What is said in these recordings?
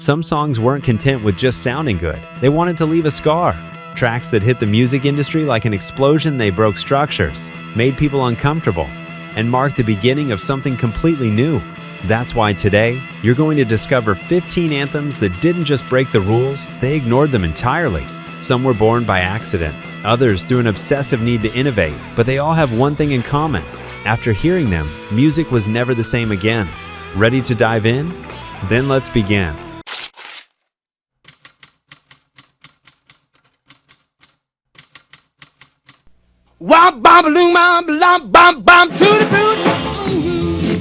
Some songs weren't content with just sounding good. They wanted to leave a scar. Tracks that hit the music industry like an explosion, they broke structures, made people uncomfortable, and marked the beginning of something completely new. That's why today, you're going to discover 15 anthems that didn't just break the rules, they ignored them entirely. Some were born by accident, others through an obsessive need to innovate, but they all have one thing in common. After hearing them, music was never the same again. Ready to dive in? Then let's begin.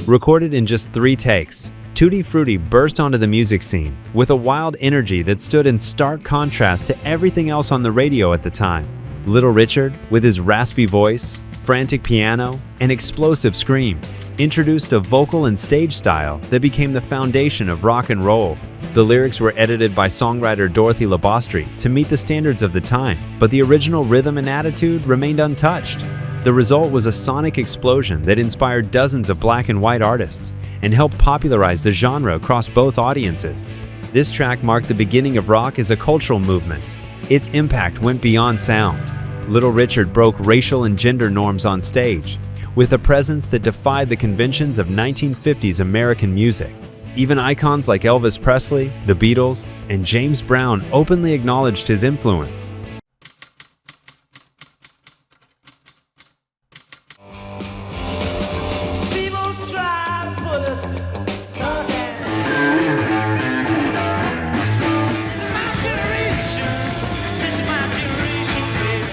Recorded in just 3 takes, Tutti Frutti burst onto the music scene with a wild energy that stood in stark contrast to everything else on the radio at the time. Little Richard, with his raspy voice, frantic piano, and explosive screams, introduced a vocal and stage style that became the foundation of rock and roll. The lyrics were edited by songwriter Dorothy Labostri to meet the standards of the time, but the original rhythm and attitude remained untouched. The result was a sonic explosion that inspired dozens of black and white artists and helped popularize the genre across both audiences. This track marked the beginning of rock as a cultural movement. Its impact went beyond sound. Little Richard broke racial and gender norms on stage, with a presence that defied the conventions of 1950s American music. Even icons like Elvis Presley, the Beatles, and James Brown openly acknowledged his influence.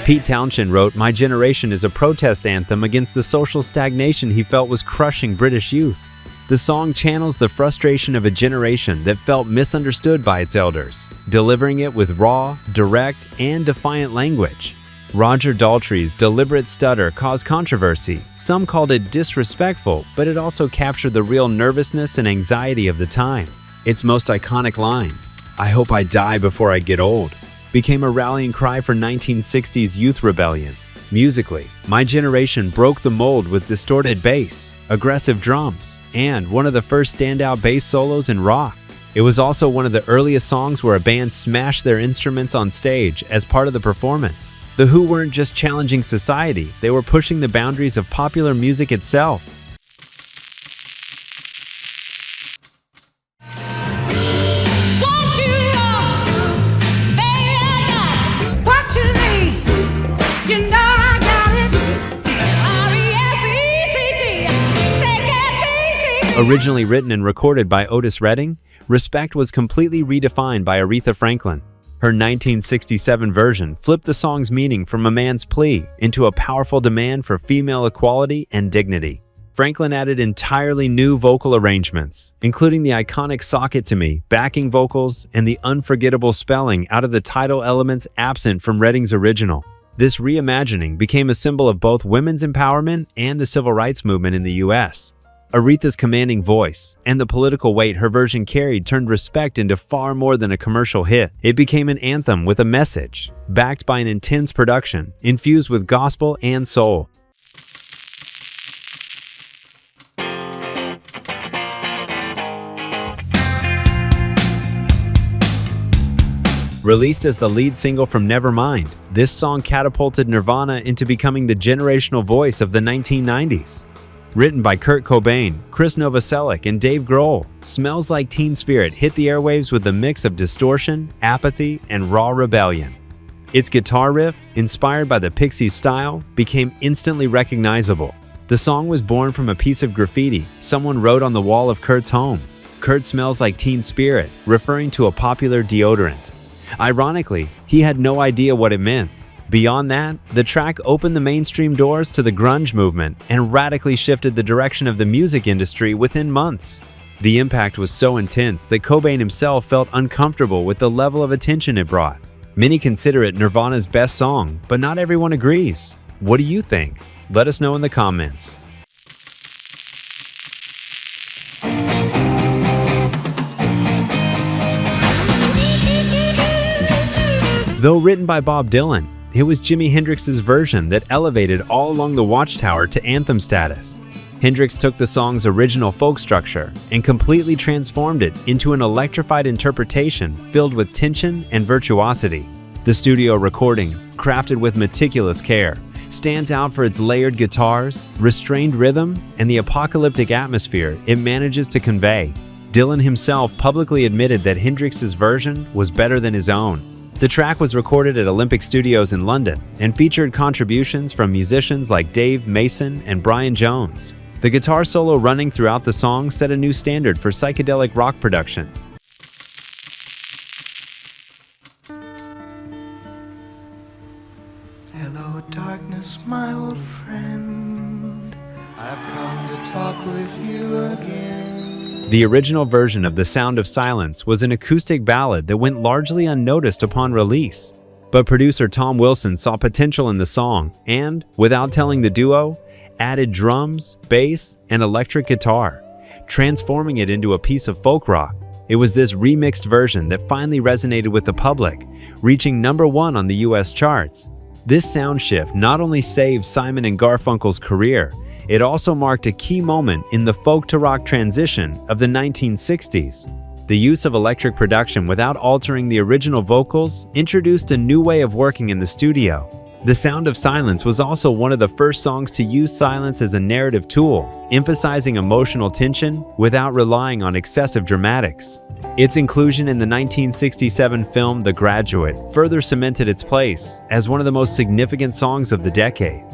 Pete Townshend wrote, "My Generation" is a protest anthem against the social stagnation he felt was crushing British youth. The song channels the frustration of a generation that felt misunderstood by its elders, delivering it with raw, direct, and defiant language. Roger Daltrey's deliberate stutter caused controversy. Some called it disrespectful, but it also captured the real nervousness and anxiety of the time. Its most iconic line, "I hope I die before I get old," became a rallying cry for 1960s youth rebellion. Musically, My Generation broke the mold with distorted bass, aggressive drums, and one of the first standout bass solos in rock. It was also one of the earliest songs where a band smashed their instruments on stage as part of the performance. The Who weren't just challenging society, they were pushing the boundaries of popular music itself. Originally written and recorded by Otis Redding, Respect was completely redefined by Aretha Franklin. Her 1967 version flipped the song's meaning from a man's plea into a powerful demand for female equality and dignity. Franklin added entirely new vocal arrangements, including the iconic "Sock It To Me" backing vocals and the unforgettable spelling out of the title elements absent from Redding's original. This reimagining became a symbol of both women's empowerment and the civil rights movement in the U.S. Aretha's commanding voice and the political weight her version carried turned Respect into far more than a commercial hit. It became an anthem with a message, backed by an intense production, infused with gospel and soul. Released as the lead single from Nevermind, this song catapulted Nirvana into becoming the generational voice of the 1990s. Written by Kurt Cobain, Chris Novoselic, and Dave Grohl, Smells Like Teen Spirit hit the airwaves with a mix of distortion, apathy, and raw rebellion. Its guitar riff, inspired by the Pixies' style, became instantly recognizable. The song was born from a piece of graffiti someone wrote on the wall of Kurt's home. "Kurt smells like Teen Spirit," referring to a popular deodorant. Ironically, he had no idea what it meant. Beyond that, the track opened the mainstream doors to the grunge movement and radically shifted the direction of the music industry within months. The impact was so intense that Cobain himself felt uncomfortable with the level of attention it brought. Many consider it Nirvana's best song, but not everyone agrees. What do you think? Let us know in the comments. Though written by Bob Dylan, it was Jimi Hendrix's version that elevated All Along the Watchtower to anthem status. Hendrix took the song's original folk structure and completely transformed it into an electrified interpretation filled with tension and virtuosity. The studio recording, crafted with meticulous care, stands out for its layered guitars, restrained rhythm, and the apocalyptic atmosphere it manages to convey. Dylan himself publicly admitted that Hendrix's version was better than his own. The track was recorded at Olympic Studios in London and featured contributions from musicians like Dave Mason and Brian Jones. The guitar solo running throughout the song set a new standard for psychedelic rock production. Hello, darkness, my old friend. I've come to talk with you again. The original version of The Sound of Silence was an acoustic ballad that went largely unnoticed upon release. But producer Tom Wilson saw potential in the song and, without telling the duo, added drums, bass, and electric guitar, transforming it into a piece of folk rock. It was this remixed version that finally resonated with the public, reaching #1 on the US charts. This sound shift not only saved Simon and Garfunkel's career, it also marked a key moment in the folk-to-rock transition of the 1960s. The use of electric production without altering the original vocals introduced a new way of working in the studio. The Sound of Silence was also one of the first songs to use silence as a narrative tool, emphasizing emotional tension without relying on excessive dramatics. Its inclusion in the 1967 film The Graduate further cemented its place as one of the most significant songs of the decade.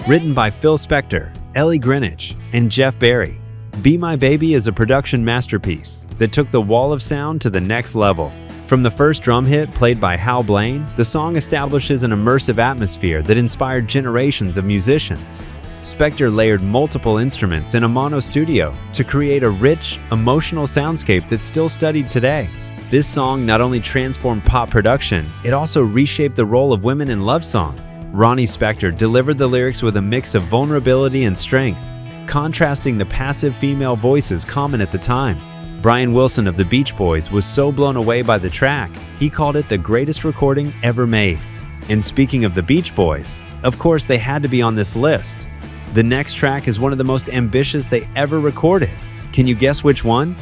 Written by Phil Spector, Ellie Greenwich, and Jeff Barry, Be My Baby is a production masterpiece that took the wall of sound to the next level. From the first drum hit played by Hal Blaine, the song establishes an immersive atmosphere that inspired generations of musicians. Spector layered multiple instruments in a mono studio to create a rich, emotional soundscape that's still studied today. This song not only transformed pop production, it also reshaped the role of women in love song. Ronnie Spector delivered the lyrics with a mix of vulnerability and strength, contrasting the passive female voices common at the time. Brian Wilson of the Beach Boys was so blown away by the track, he called it the greatest recording ever made. And speaking of the Beach Boys, of course they had to be on this list. The next track is one of the most ambitious they ever recorded. Can you guess which one?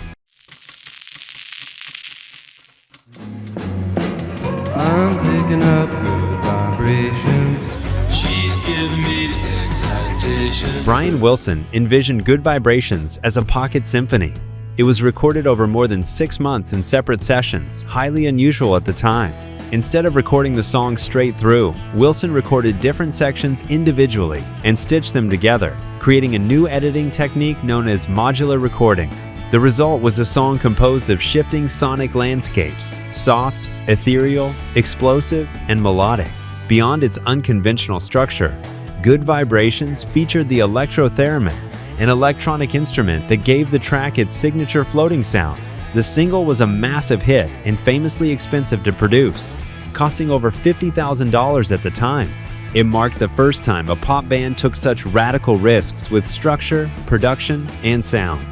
I'm picking up good vibrations. She's giving me the excitation. Brian Wilson envisioned Good Vibrations as a pocket symphony. It was recorded over more than 6 months in separate sessions, highly unusual at the time. Instead of recording the song straight through, Wilson recorded different sections individually and stitched them together, creating a new editing technique known as modular recording. The result was a song composed of shifting sonic landscapes, soft, ethereal, explosive, and melodic. Beyond its unconventional structure, Good Vibrations featured the electro-theremin, an electronic instrument that gave the track its signature floating sound. The single was a massive hit and famously expensive to produce, costing over $50,000 at the time. It marked the first time a pop band took such radical risks with structure, production, and sound.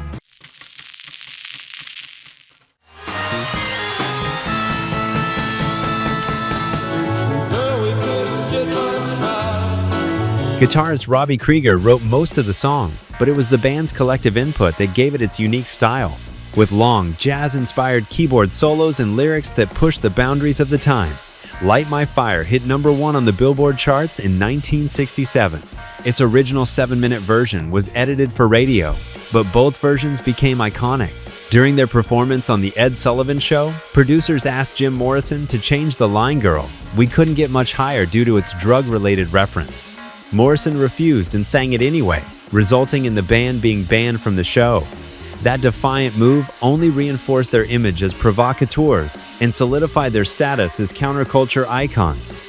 Guitarist Robbie Krieger wrote most of the song, but it was the band's collective input that gave it its unique style, with long, jazz-inspired keyboard solos and lyrics that pushed the boundaries of the time. Light My Fire hit #1 on the Billboard charts in 1967. Its original 7-minute version was edited for radio, but both versions became iconic. During their performance on The Ed Sullivan Show, producers asked Jim Morrison to change the line "Girl, we couldn't get much higher" due to its drug-related reference. Morrison refused and sang it anyway, resulting in the band being banned from the show. That defiant move only reinforced their image as provocateurs and solidified their status as counterculture icons.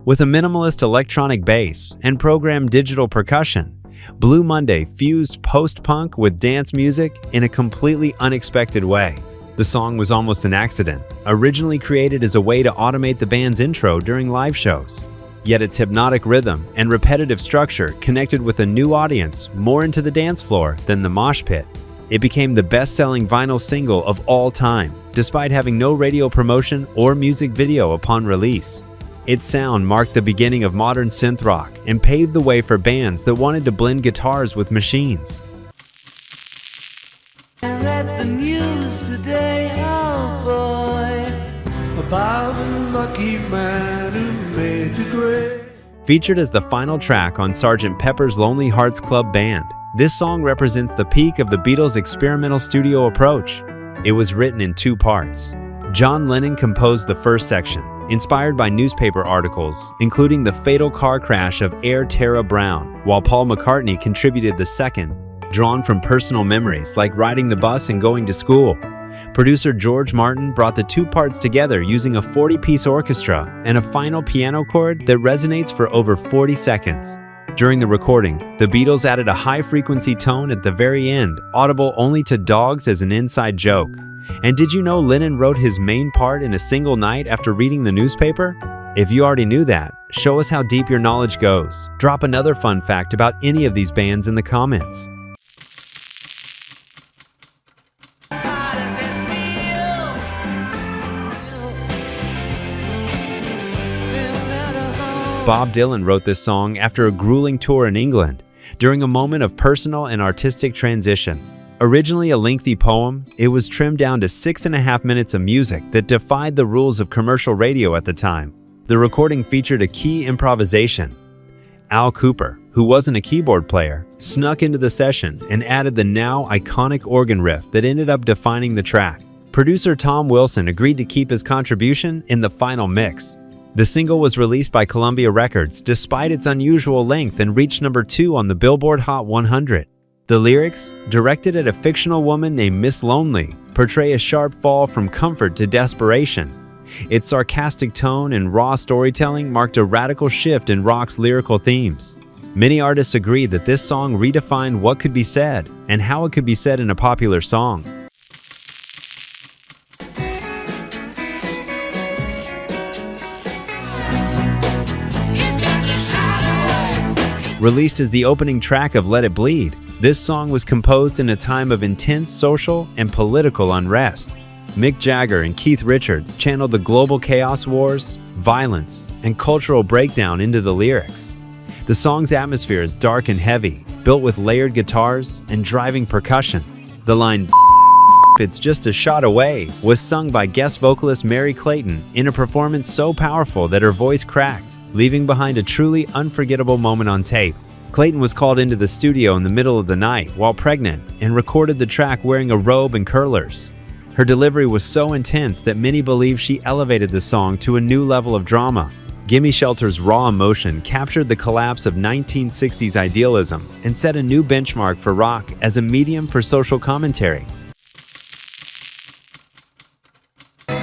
With a minimalist electronic bass and programmed digital percussion, Blue Monday fused post-punk with dance music in a completely unexpected way. The song was almost an accident, originally created as a way to automate the band's intro during live shows. Yet its hypnotic rhythm and repetitive structure connected with a new audience more into the dance floor than the mosh pit. It became the best-selling vinyl single of all time, despite having no radio promotion or music video upon release. Its sound marked the beginning of modern synth rock and paved the way for bands that wanted to blend guitars with machines. I read the news today, oh boy, about a lucky man who made the grade. Featured as the final track on Sgt. Pepper's Lonely Hearts Club Band, this song represents the peak of the Beatles' experimental studio approach. It was written in two parts. John Lennon composed the first section, inspired by newspaper articles, including the fatal car crash of Air Tara Brown, while Paul McCartney contributed the second, drawn from personal memories like riding the bus and going to school. Producer George Martin brought the two parts together using a 40-piece orchestra and a final piano chord that resonates for over 40 seconds. During the recording, the Beatles added a high-frequency tone at the very end, audible only to dogs as an inside joke. And did you know Lennon wrote his main part in a single night after reading the newspaper? If you already knew that, show us how deep your knowledge goes. Drop another fun fact about any of these bands in the comments. Bob Dylan wrote this song after a grueling tour in England, during a moment of personal and artistic transition. Originally a lengthy poem, it was trimmed down to 6.5 minutes of music that defied the rules of commercial radio at the time. The recording featured a key improvisation. Al Cooper, who wasn't a keyboard player, snuck into the session and added the now iconic organ riff that ended up defining the track. Producer Tom Wilson agreed to keep his contribution in the final mix. The single was released by Columbia Records despite its unusual length and reached number 2 on the Billboard Hot 100. The lyrics, directed at a fictional woman named Miss Lonely, portray a sharp fall from comfort to desperation. Its sarcastic tone and raw storytelling marked a radical shift in rock's lyrical themes. Many artists agree that this song redefined what could be said and how it could be said in a popular song. Released as the opening track of Let It Bleed, this song was composed in a time of intense social and political unrest. Mick Jagger and Keith Richards channeled the global chaos wars, violence, and cultural breakdown into the lyrics. The song's atmosphere is dark and heavy, built with layered guitars and driving percussion. The line, "It's just a shot away," was sung by guest vocalist Mary Clayton in a performance so powerful that her voice cracked, leaving behind a truly unforgettable moment on tape. Clayton was called into the studio in the middle of the night while pregnant and recorded the track wearing a robe and curlers. Her delivery was so intense that many believe she elevated the song to a new level of drama. Gimme Shelter's raw emotion captured the collapse of 1960s idealism and set a new benchmark for rock as a medium for social commentary. Oh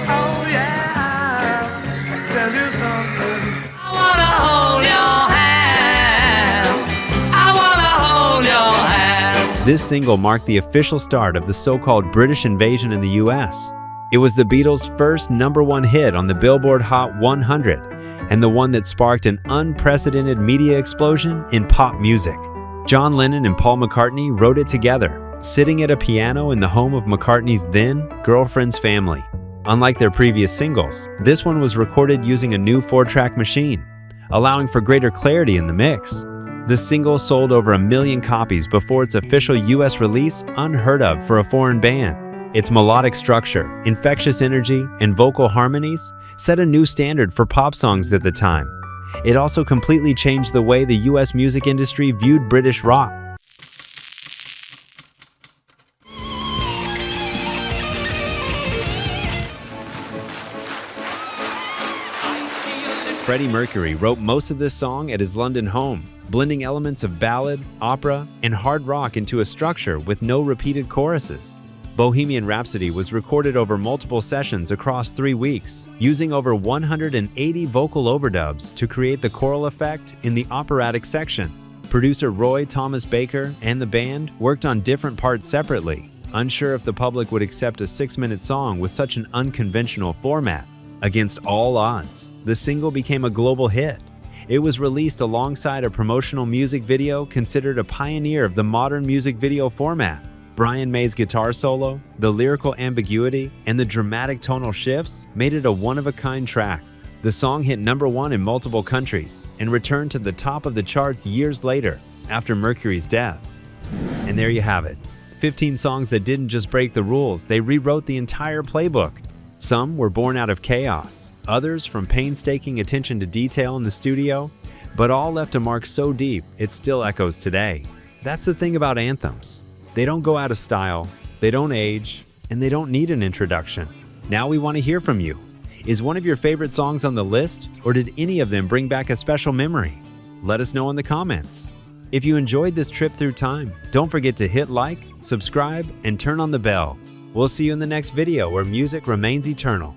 yeah, I'll tell you something. I wanna hold your hand, I wanna hold your hand. This single marked the official start of the so-called British invasion in the US. It was the Beatles' first #1 hit on the Billboard Hot 100 and the one that sparked an unprecedented media explosion in pop music. John Lennon and Paul McCartney wrote it together, sitting at a piano in the home of McCartney's then-girlfriend's family. Unlike their previous singles, this one was recorded using a new 4-track machine, allowing for greater clarity in the mix. The single sold over 1 million copies before its official US release, unheard of for a foreign band. Its melodic structure, infectious energy, and vocal harmonies set a new standard for pop songs at the time. It also completely changed the way the US music industry viewed British rock. Freddie Mercury wrote most of this song at his London home, blending elements of ballad, opera, and hard rock into a structure with no repeated choruses. Bohemian Rhapsody was recorded over multiple sessions across 3 weeks, using over 180 vocal overdubs to create the choral effect in the operatic section. Producer Roy Thomas Baker and the band worked on different parts separately, unsure if the public would accept a 6-minute song with such an unconventional format. Against all odds, the single became a global hit. It was released alongside a promotional music video considered a pioneer of the modern music video format. Brian May's guitar solo, the lyrical ambiguity, and the dramatic tonal shifts made it a one-of-a-kind track. The song hit #1 in multiple countries and returned to the top of the charts years later, after Mercury's death. And there you have it. 15 songs that didn't just break the rules, they rewrote the entire playbook. Some were born out of chaos, others from painstaking attention to detail in the studio, but all left a mark so deep it still echoes today. That's the thing about anthems. They don't go out of style, they don't age, and they don't need an introduction. Now we want to hear from you. Is one of your favorite songs on the list, or did any of them bring back a special memory? Let us know in the comments. If you enjoyed this trip through time, don't forget to hit like, subscribe, and turn on the bell. We'll see you in the next video where music remains eternal.